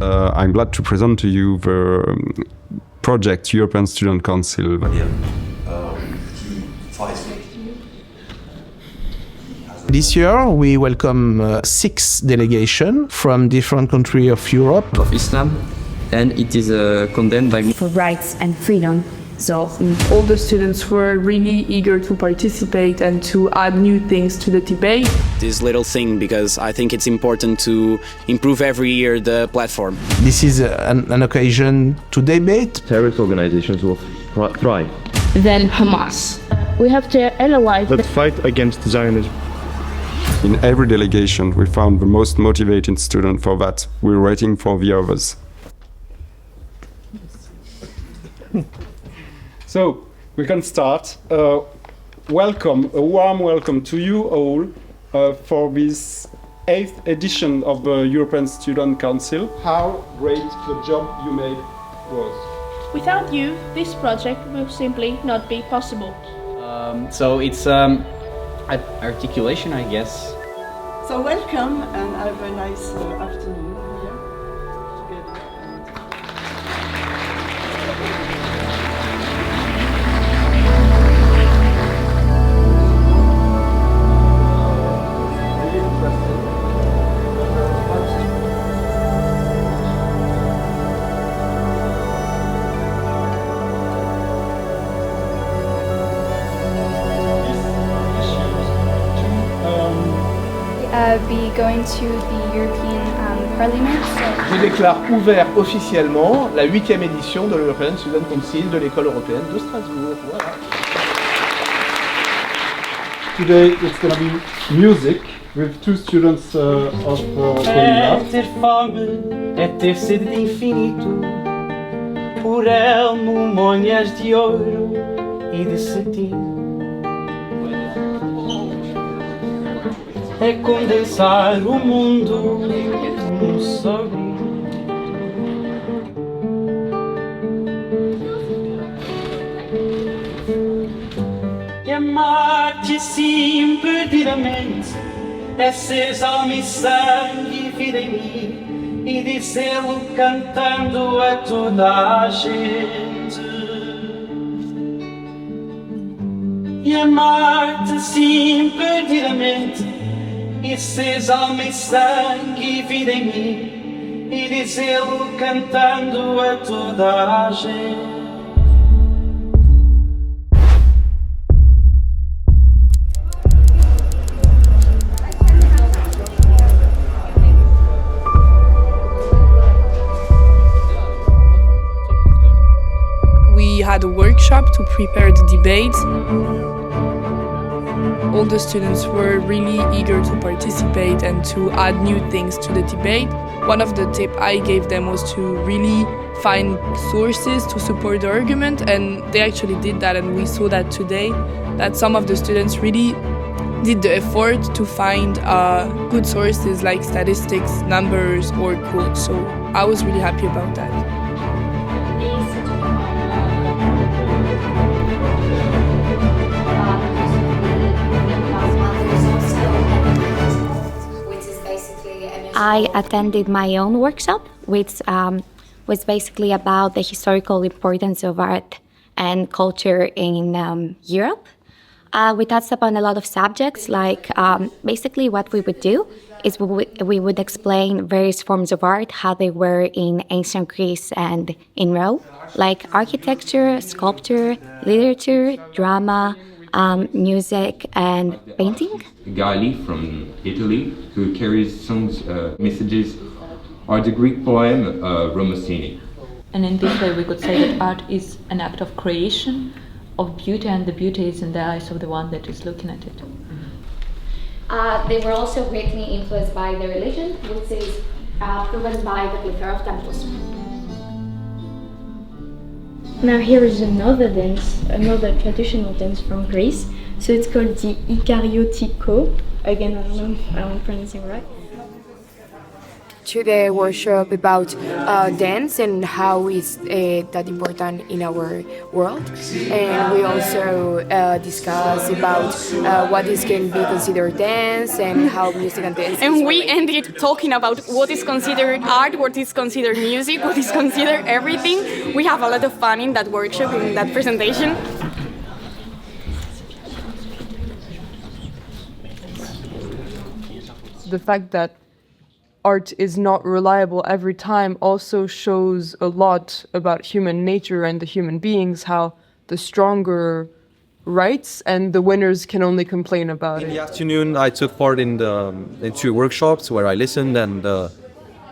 I'm glad to present to you the project European Student Council. This year we welcome 6 delegations from different countries of Europe. Of Islam, and it is condemned by for rights and freedom. So all the students were really eager to participate and to add new things to the debate. This little thing, because I think it's important to improve every year the platform. This is an occasion to debate. Terrorist organizations will thrive. then Hamas. We have to analyze the fight against Zionism. In every delegation, we found the most motivated student for that. We're waiting for the others. So, we can start. Welcome, a warm welcome to you all for this 8th edition of the European Student Council. How great the job you made was. Without you, this project will simply not be possible. So it's articulation, I guess. So welcome and have a nice afternoon here together. Be going to the European Parliament. Je déclare ouvert officiellement la 8e édition de l'European Student Council de l'École européenne de Strasbourg. Voilà. Today it's going to be music with 2 students of Concordia. Ter fome é ter sede de infinito, por elmo monhas de ouro e de cetim. É condensar o mundo num só grito. E amar-te assim perdidamente é seres alma e sangue e vida em mim, e dizê-lo cantando a toda a gente. E amar-te assim perdidamente e seres alma e sangue e vida em mim, e dizê-lo cantando a toda a gente. We had a workshop to prepare the debate. All the students were really eager to participate and to add new things to the debate. One of the tips I gave them was to really find sources to support the argument, and they actually did that, and we saw that today, that some of the students really did the effort to find good sources like statistics, numbers, or quotes. So I was really happy about that. I attended my own workshop, which was basically about the historical importance of art and culture in Europe. We touched upon a lot of subjects, like basically what we would do is we would explain various forms of art, how they were in ancient Greece and in Rome, like architecture, sculpture, literature, drama, music, and painting. Gali from Italy, who carries songs, messages, are the Greek poem Romosini. And in this way we could say that art is an act of creation, of beauty, and the beauty is in the eyes of the one that is looking at it. They were also greatly influenced by their religion, which is proven by the plethora of temples. Now here is another dance, another traditional dance from Greece. So it's called the Ikariotiko. Again, I don't know if I'm pronouncing right. to the workshop about dance and how is that important in our world. And we also discuss about what is can be considered dance and how music and dance. And we ended talking about what is considered art, what is considered music, what is considered everything. We have a lot of fun in that workshop, in that presentation. The fact that art is not reliable every time also shows a lot about human nature and the human beings, how the stronger writes and the winners can only complain about it. In the afternoon, I took part in two workshops where I listened and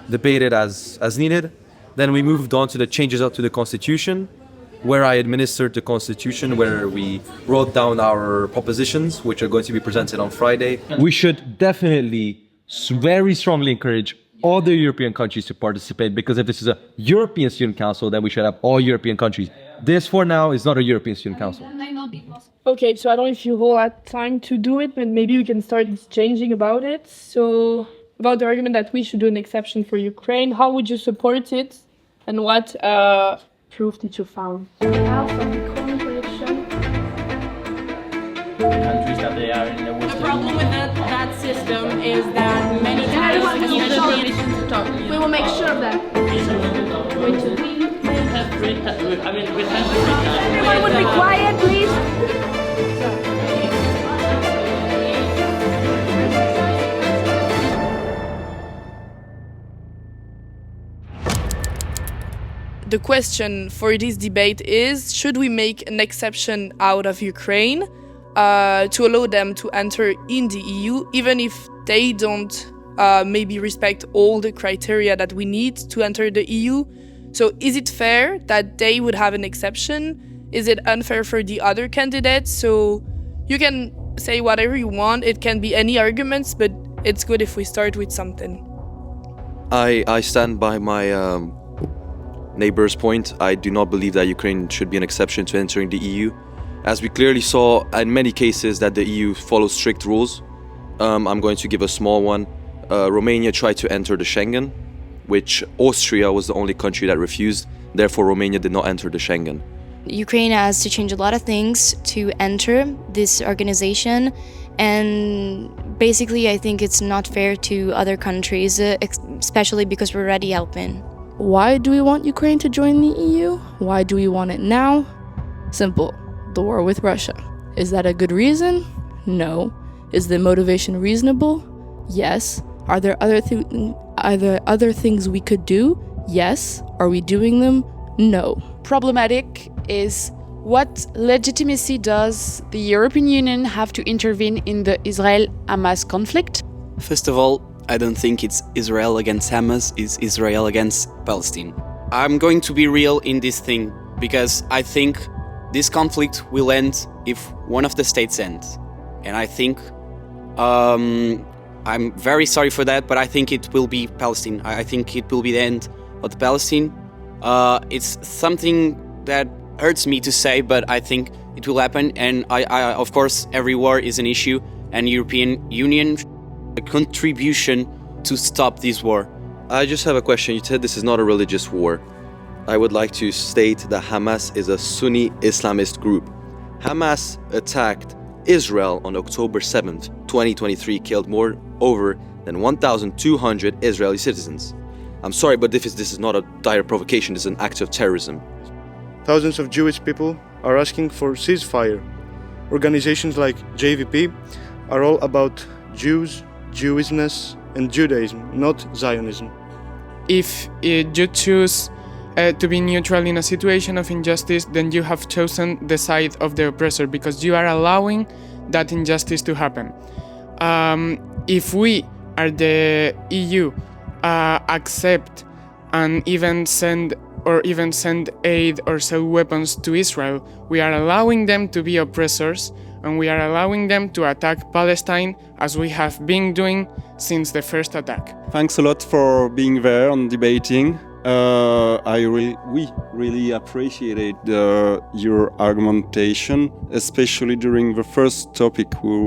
debated as needed. Then we moved on to the changes up to the Constitution, where I administered the Constitution, where we wrote down our propositions, which are going to be presented on Friday. We should definitely very strongly encourage all the European countries to participate, because if this is a European Student Council, then we should have all European countries. This, for now, is not a European Student Council. Okay, so I don't know if you all had time to do it, but maybe we can start exchanging about it. So, about the argument that we should do an exception for Ukraine, how would you support it, and what proof did you found? Countries that they are in the Western. The problem with that system is that many times we will make sure of that. Everyone would be quiet, please. The question for this debate is, should we make an exception out of Ukraine to allow them to enter in the EU, even if they don't maybe respect all the criteria that we need to enter the EU? So is it fair that they would have an exception? Is it unfair for the other candidates? So you can say whatever you want. It can be any arguments, but it's good if we start with something. I stand by my neighbor's point. I do not believe that Ukraine should be an exception to entering the EU, as we clearly saw in many cases that the EU follows strict rules. I'm going to give a small one. Romania tried to enter the Schengen, which Austria was the only country that refused. Therefore, Romania did not enter the Schengen. Ukraine has to change a lot of things to enter this organization, and basically I think it's not fair to other countries, especially because we're already helping. Why do we want Ukraine to join the EU? Why do we want it now? Simple. The war with Russia. Is that a good reason? No. Is the motivation reasonable? Yes. Are there other things we could do? Yes. Are we doing them? No. Problematic is, what legitimacy does the European Union have to intervene in the Israel-Hamas conflict? First of all, I don't think it's Israel against Hamas, it's Israel against Palestine. I'm going to be real in this thing, because I think this conflict will end if one of the states ends. And I think, I'm very sorry for that, but I think it will be Palestine. I think it will be the end of the Palestine. It's something that hurts me to say, but I think it will happen. And I of course, every war is an issue, and European Union a contribution to stop this war. I just have a question. You said this is not a religious war. I would like to state that Hamas is a Sunni Islamist group. Hamas attacked Israel on October 7th, 2023, killed over than 1,200 Israeli citizens. I'm sorry, but this is not a dire provocation, this is an act of terrorism. Thousands of Jewish people are asking for ceasefire. Organizations like JVP are all about Jews, Jewishness, and Judaism, not Zionism. If you choose to be neutral in a situation of injustice, then you have chosen the side of the oppressor, because you are allowing that injustice to happen. If we are the EU, accept and even send aid or sell weapons to Israel, we are allowing them to be oppressors, and we are allowing them to attack Palestine, as we have been doing since the first attack. Thanks a lot for being there and debating. We really appreciated your argumentation, especially during the first topic, who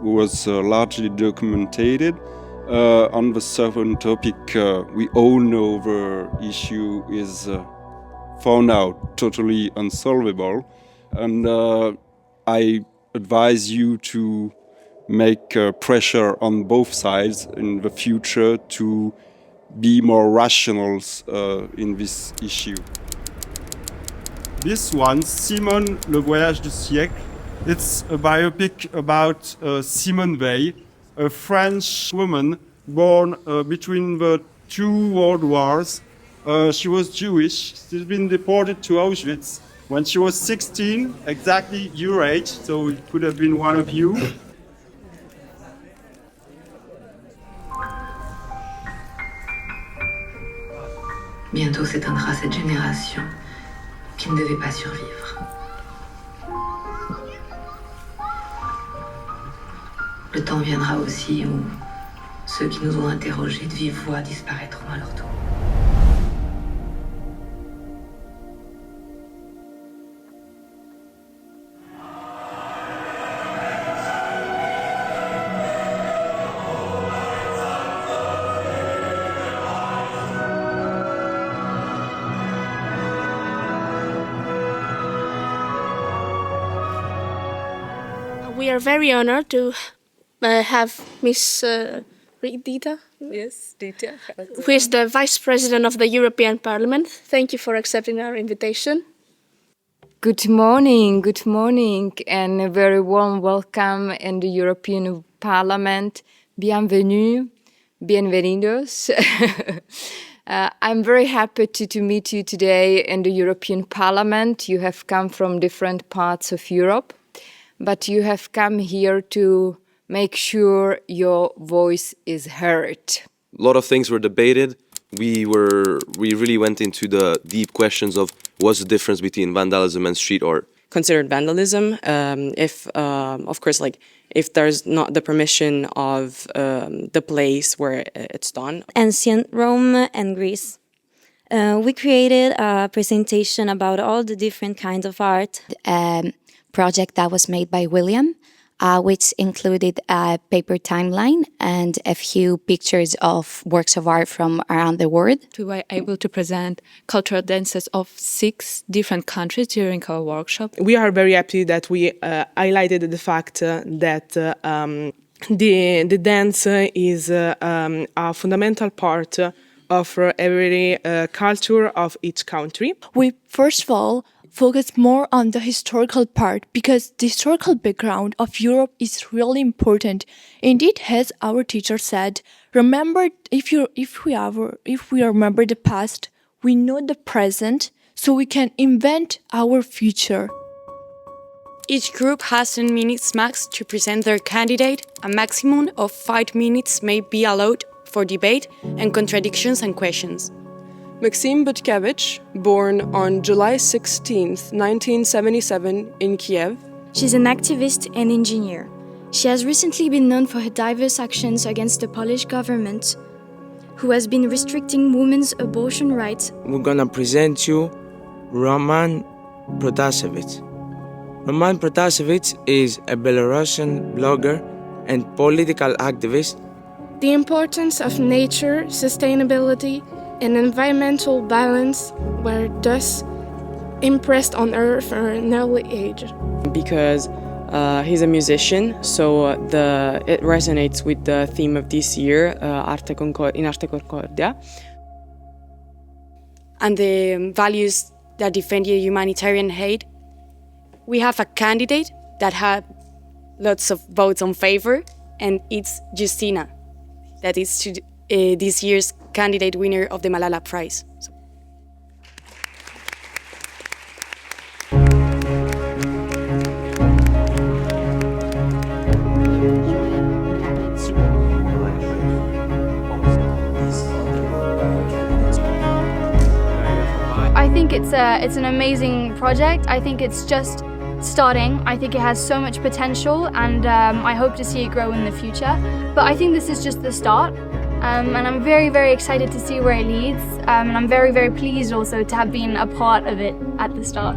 was largely documented. On the southern topic, we all know the issue is for now totally unsolvable, and I advise you to make pressure on both sides in the future to be more rational in this issue. This one, Simone, Le Voyage du Siècle, it's a biopic about Simone Weil, a French woman born between the two world wars. She was Jewish. She's been deported to Auschwitz when she was 16, exactly your age, so it could have been one of you. Bientôt s'éteindra cette génération qui ne devait pas survivre. Le temps viendra aussi où ceux qui nous ont interrogés de vive voix disparaîtront à leur tour. We are very honored to have Miss Dita. Yes, Dita. Who is the Vice President of the European Parliament. Thank you for accepting our invitation. Good morning, and a very warm welcome in the European Parliament. Bienvenue, bienvenidos. I'm very happy to meet you today in the European Parliament. You have come from different parts of Europe, but you have come here to make sure your voice is heard. A lot of things were debated. We really went into the deep questions of what's the difference between vandalism and street art. Considered vandalism if, of course, like if there's not the permission of the place where it's done. Ancient Rome and Greece. We created a presentation about all the different kinds of art. Project that was made by William, which included a paper timeline and a few pictures of works of art from around the world. We were able to present cultural dances of 6 different countries during our workshop. We are very happy that we highlighted the fact that the dance is a fundamental part of every culture of each country. We, first of all, focus more on the historical part because the historical background of Europe is really important. Indeed, as our teacher said, remember if we remember the past, we know the present, so we can invent our future. Each group has 10 minutes max to present their candidate. A maximum of 5 minutes may be allowed for debate and contradictions and questions. Maxime Butkevich, born on July 16, 1977 in Kiev. She's an activist and engineer. She has recently been known for her diverse actions against the Polish government, who has been restricting women's abortion rights. We're gonna present you Roman Protasevich. Roman Protasevich is a Belarusian blogger and political activist. The importance of nature, sustainability, and environmental balance were thus impressed on her from an early age. Because he's a musician, so it resonates with the theme of this year, Arte Concordia. And the values that defend humanitarian aid. We have a candidate that had lots of votes on favor, and it's Justina, that is this year's candidate winner of the Malala Prize. I think it's an amazing project. I think it's just starting. I think it has so much potential, and I hope to see it grow in the future. But I think this is just the start. And I'm very, very excited to see where it leads. And I'm very, very pleased also to have been a part of it at the start.